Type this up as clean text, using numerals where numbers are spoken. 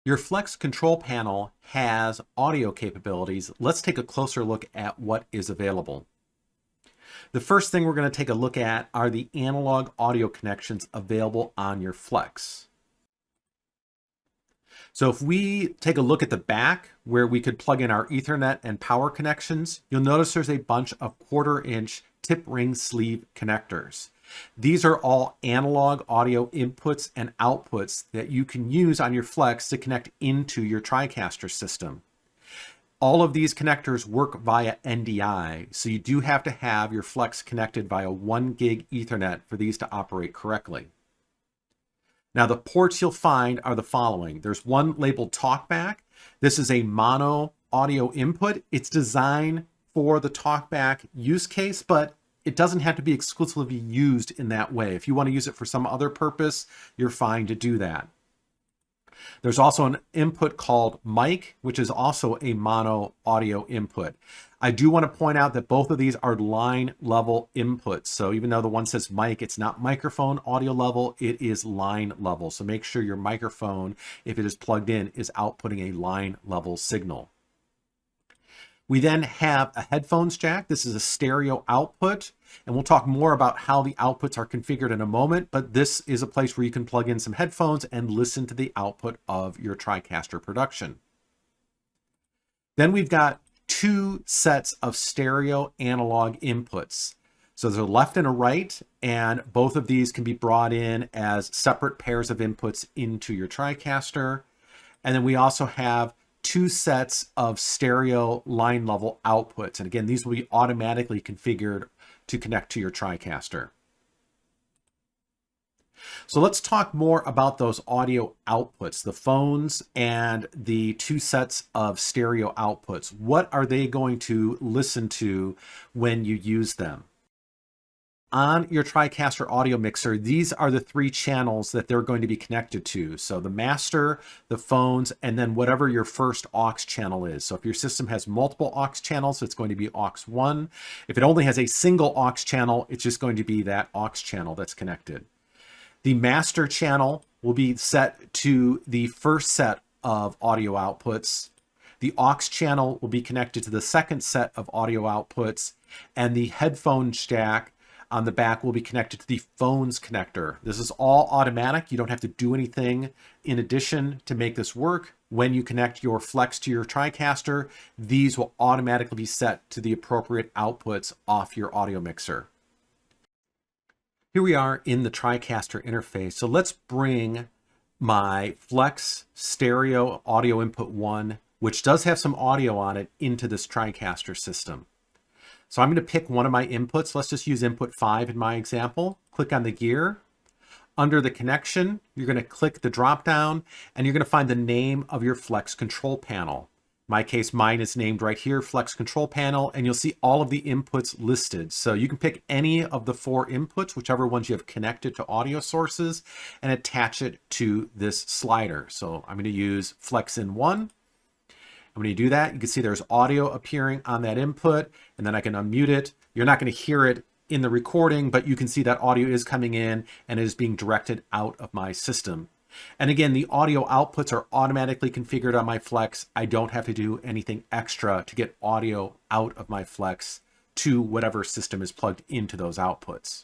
Your Flex control panel has audio capabilities. Let's take a closer look at what is available. The first thing we're going to take a look at are the analog audio connections available on your Flex. So if we take a look at the back where we could plug in our Ethernet and power connections, you'll notice there's a bunch of 1/4-inch tip ring sleeve connectors. These are all analog audio inputs and outputs that you can use on your Flex to connect into your TriCaster system. All of these connectors work via NDI, so you do have to have your Flex connected via 1 gig Ethernet for these to operate correctly. Now the ports you'll find are the following. There's one labeled TalkBack. This is a mono audio input. It's designed for the TalkBack use case, but it doesn't have to be exclusively used in that way. If you want to use it for some other purpose, you're fine to do that. There's also an input called mic, which is also a mono audio input. I do want to point out that both of these are line level inputs. So even though the one says mic, it's not microphone audio level, it is line level. So make sure your microphone, if it is plugged in, is outputting a line level signal. We then have a headphones jack. This is a stereo output, and we'll talk more about how the outputs are configured in a moment, but this is a place where you can plug in some headphones and listen to the output of your TriCaster production. Then we've got 2 sets of stereo analog inputs. So there's a left and a right, and both of these can be brought in as separate pairs of inputs into your TriCaster. And then we also have 2 sets of stereo line level outputs. And again, these will be automatically configured to connect to your TriCaster. So let's talk more about those audio outputs, the phones and the 2 sets of stereo outputs. What are they going to listen to when you use them? On your TriCaster audio mixer, these are the 3 channels that they're going to be connected to. So the master, the phones, and then whatever your first aux channel is. So if your system has multiple aux channels, it's going to be aux 1. If it only has a single aux channel, it's just going to be that aux channel that's connected. The master channel will be set to the first set of audio outputs. The aux channel will be connected to the second set of audio outputs, and the headphone jack on the back will be connected to the phones connector. This is all automatic. You don't have to do anything in addition to make this work. When you connect your Flex to your TriCaster, these will automatically be set to the appropriate outputs off your audio mixer. Here we are in the TriCaster interface. So let's bring my Flex stereo audio input 1, which does have some audio on it, into this TriCaster system. So I'm going to pick one of my inputs. Let's just use input 5 in my example. Click on the gear. Under the connection, you're going to click the drop down, and you're going to find the name of your Flex control panel. In my case, mine is named right here, Flex control panel, and you'll see all of the inputs listed. So you can pick any of the 4 inputs, whichever ones you have connected to audio sources, and attach it to this slider. So I'm going to use Flex in 1. When you do that, you can see there's audio appearing on that input, and then I can unmute it. You're not going to hear it in the recording, but you can see that audio is coming in and it is being directed out of my system. And again, the audio outputs are automatically configured on my Flex. I don't have to do anything extra to get audio out of my Flex to whatever system is plugged into those outputs.